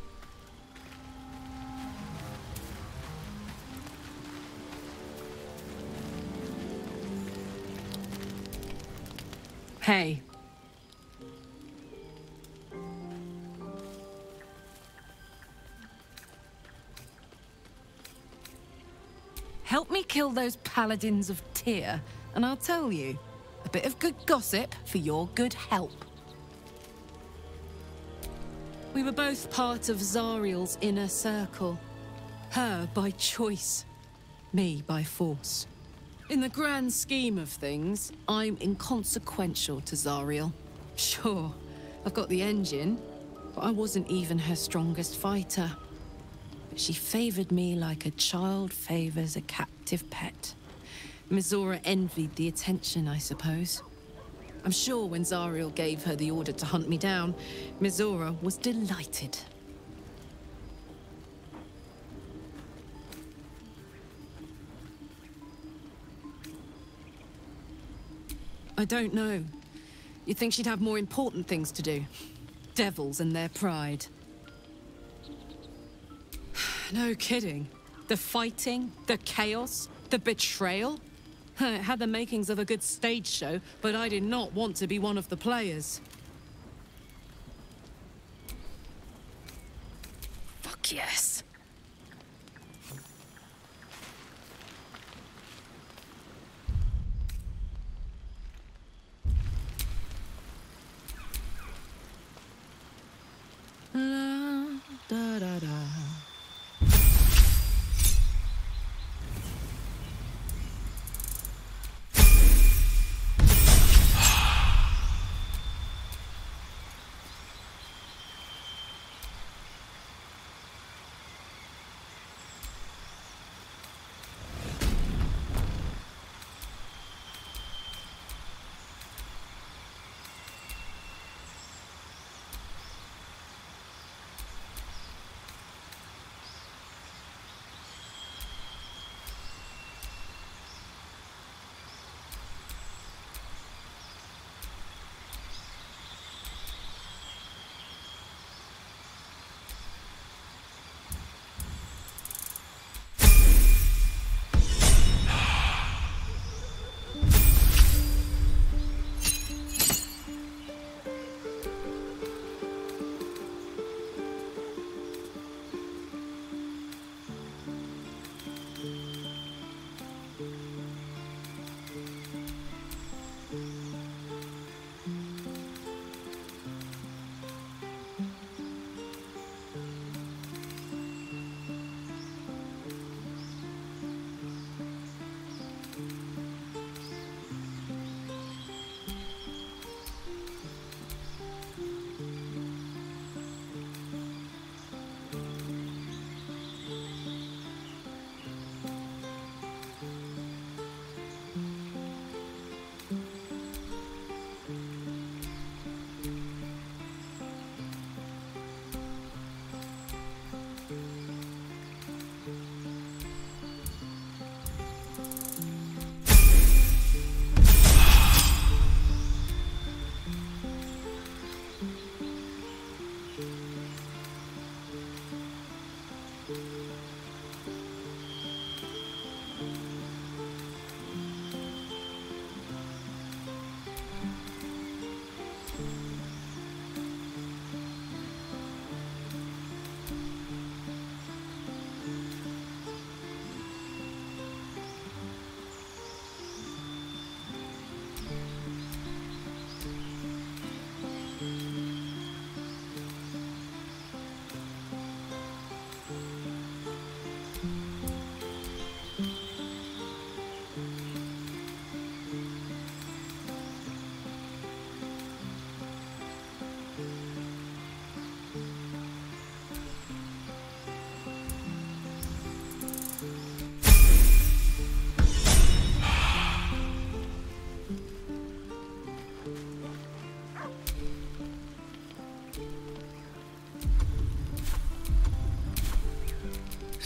Hey. Help me kill those paladins of Tyr, and I'll tell you, a bit of good gossip for your good help. We were both part of Zariel's inner circle. Her by choice, me by force. In the grand scheme of things, I'm inconsequential to Zariel. Sure, I've got the engine, but I wasn't even her strongest fighter. But she favored me like a child favors a captive pet. Mizora envied the attention, I suppose. I'm sure when Zariel gave her the order to hunt me down, Mizora was delighted. I don't know. You'd think she'd have more important things to do. Devils and their pride. No kidding. The fighting, the chaos, the betrayal. It had the makings of a good stage show, but I did not want to be one of the players. Fuck yes. Da da da.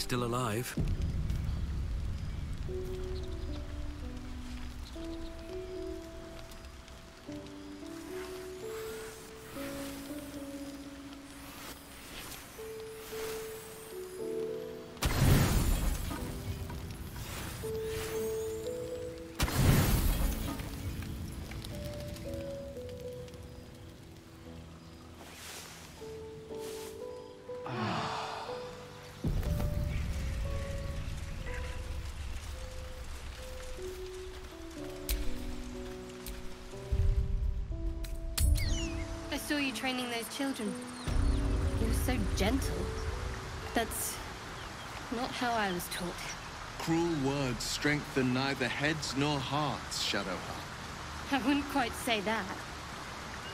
still alive. I saw you training those children. You were so gentle. That's not how I was taught. Cruel words strengthen neither heads nor hearts, Shadowheart. I wouldn't quite say that.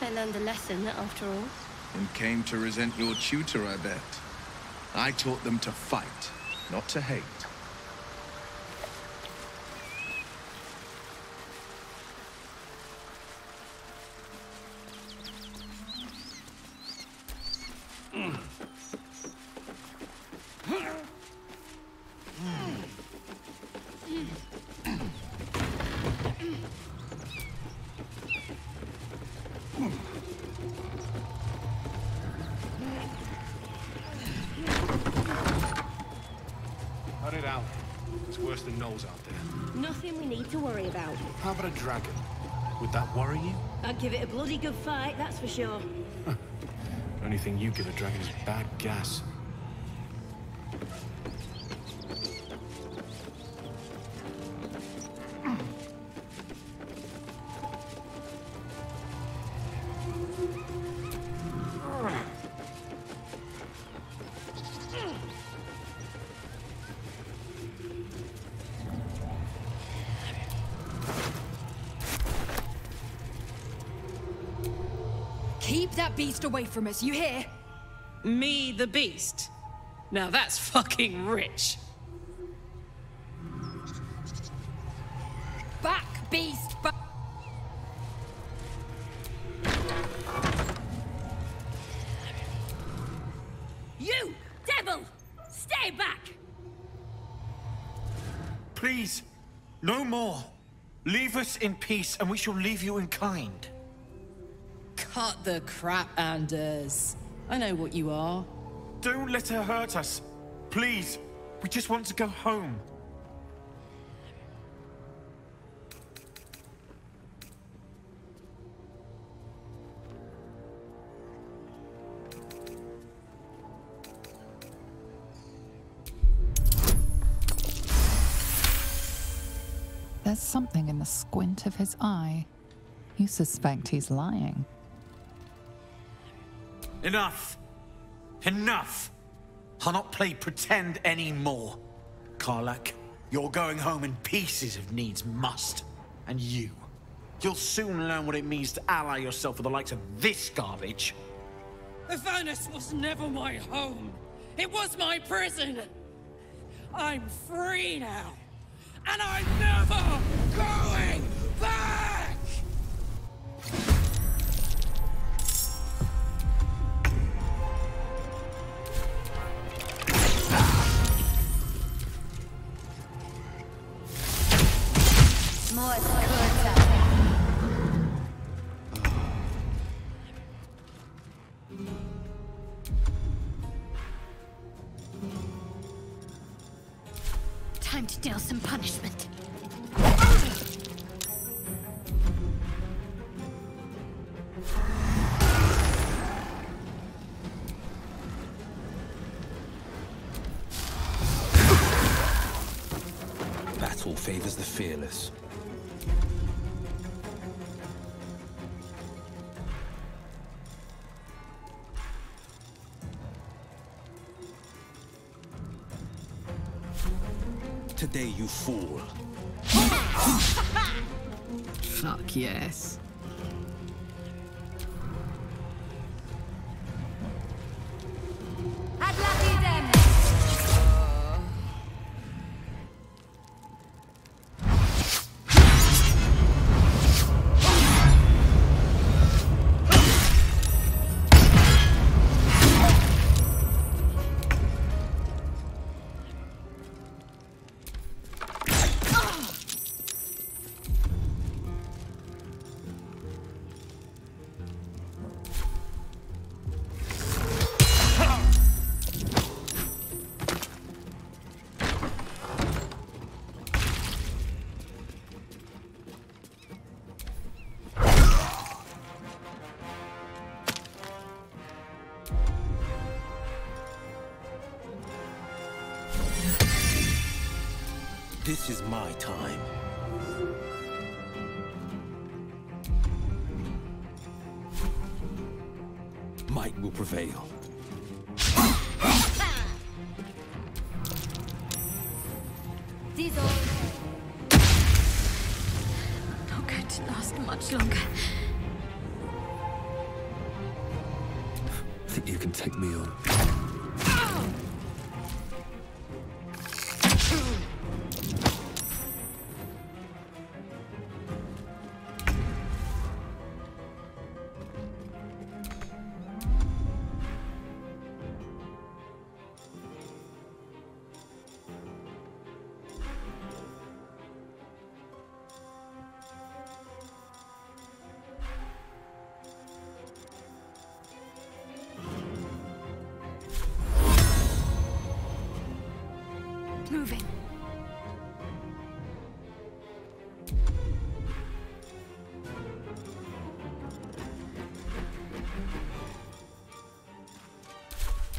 I learned a lesson, after all. And came to resent your tutor, I bet. I taught them to fight, not to hate. Cut it out. It's worse than Knowles out there. Nothing we need to worry about. How about a dragon? Would that worry you? I'd give it a bloody good fight, that's for sure. Only thing you give a dragon is bad gas. Keep that beast away from us, you hear? Me, the beast? Now that's fucking rich. Back, beast, back. You, devil! Stay back! Please, no more. Leave us in peace and we shall leave you in kind. Cut the crap, Anders. I know what you are. Don't let her hurt us. Please, we just want to go home. There's something in the squint of his eye. You suspect he's lying. Enough! Enough! I'll not play pretend anymore. Karlach, you're going home in pieces if needs must. And you'll soon learn what it means to ally yourself with the likes of this garbage. Avernus was never my home. It was my prison. I'm free now. And I'm never going back! More squirter. Time to deal some punishment. Battle favors the fearless. Today you fool. Fuck yes. This is my time. Might will prevail. Not going to last much longer. Think you can take me on? Moving.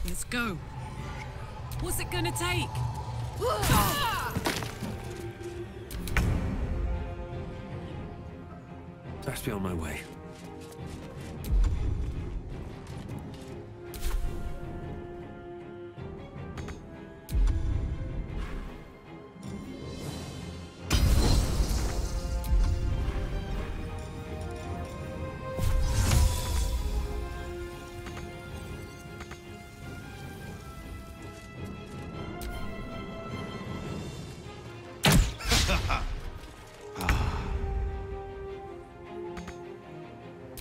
Let's go. What's it gonna take? Best be on my way.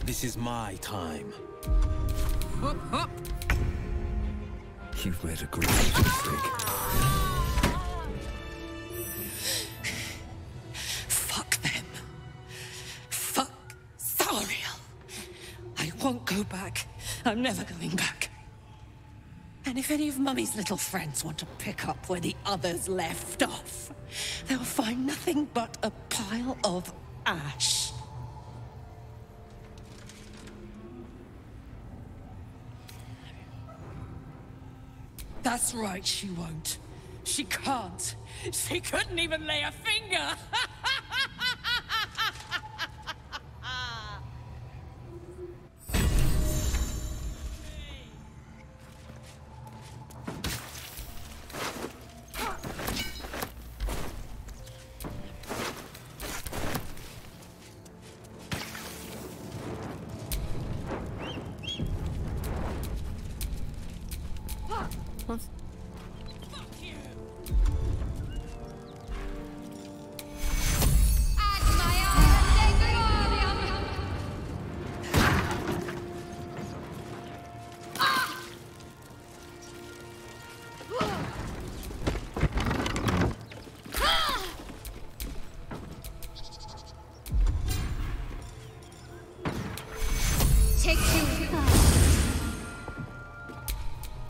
This is my time. Hop, hop. You've made a great mistake. Fuck them. Fuck Zariel. I won't go back. I'm never going back. And if any of Mummy's little friends want to pick up where the others left off, they'll find nothing but a pile of ash. That's right, she won't. She can't. She couldn't even lay a finger.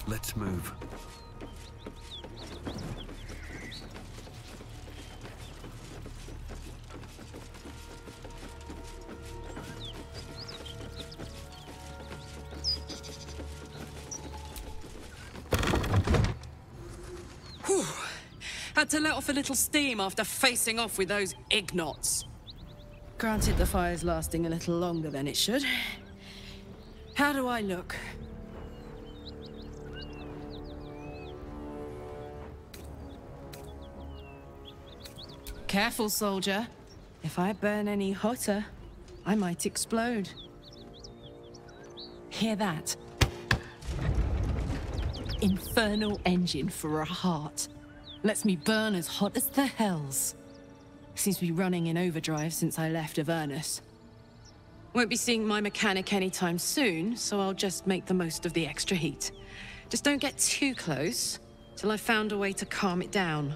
Let's move. Whew. Had to let off a little steam after facing off with those ignots. Granted, the fire's lasting a little longer than it should. How do I look? Careful, soldier. If I burn any hotter, I might explode. Hear that? Infernal engine for a heart. Lets me burn as hot as the hells. Seems to be running in overdrive since I left Avernus. Won't be seeing my mechanic anytime soon, so I'll just make the most of the extra heat. Just don't get too close, till I've found a way to calm it down.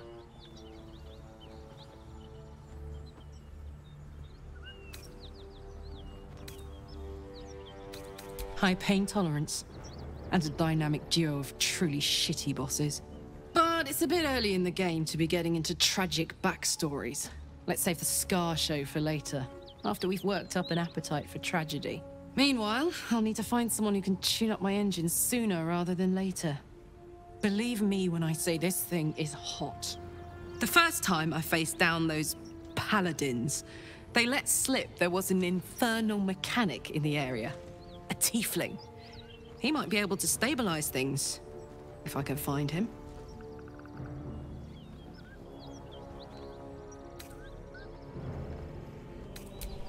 High pain tolerance, and a dynamic duo of truly shitty bosses. But it's a bit early in the game to be getting into tragic backstories. Let's save the Scar show for later, after we've worked up an appetite for tragedy. Meanwhile, I'll need to find someone who can tune up my engine sooner rather than later. Believe me when I say this thing is hot. The first time I faced down those paladins, they let slip there was an infernal mechanic in the area. A tiefling. He might be able to stabilize things, if I can find him.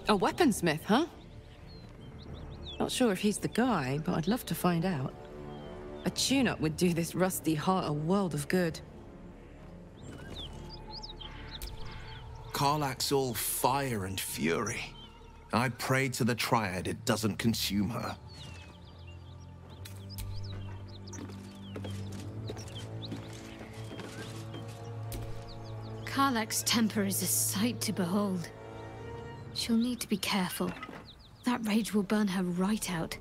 A weaponsmith, huh? Not sure if he's the guy, but I'd love to find out. A tune-up would do this rusty heart a world of good. Karlach's all fire and fury. I pray to the Triad it doesn't consume her. Karlach's temper is a sight to behold. She'll need to be careful. That rage will burn her right out.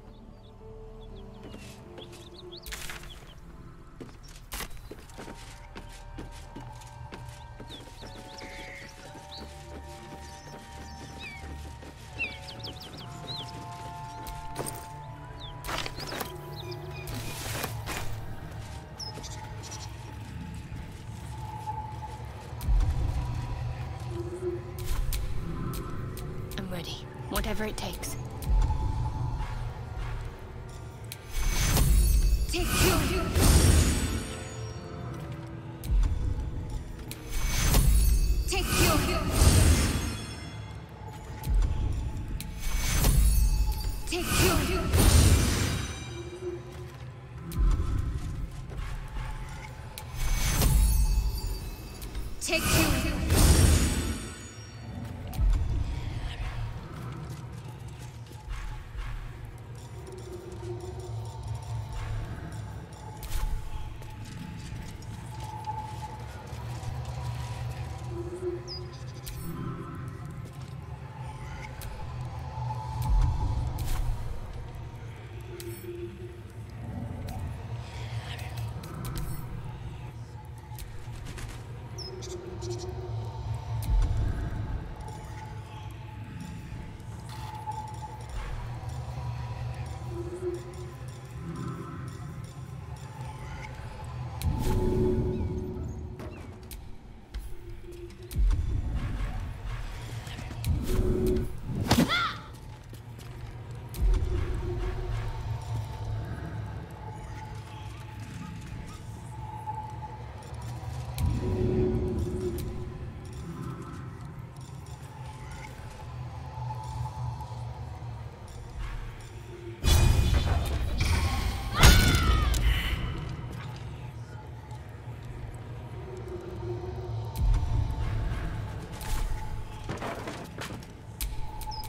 I'm ready. Whatever it takes. Take you. Take you. Take you. Take you.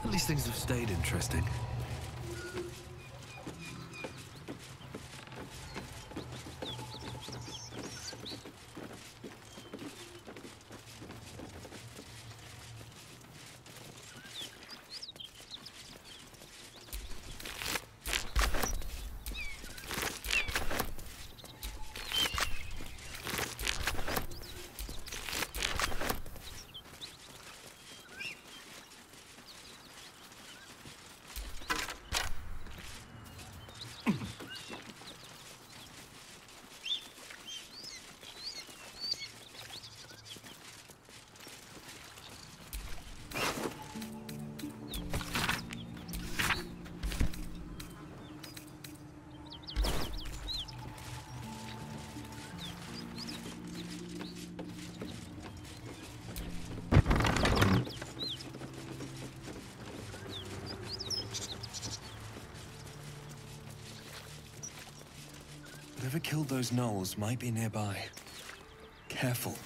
At least things have stayed interesting. Whatever killed those gnolls might be nearby. Careful.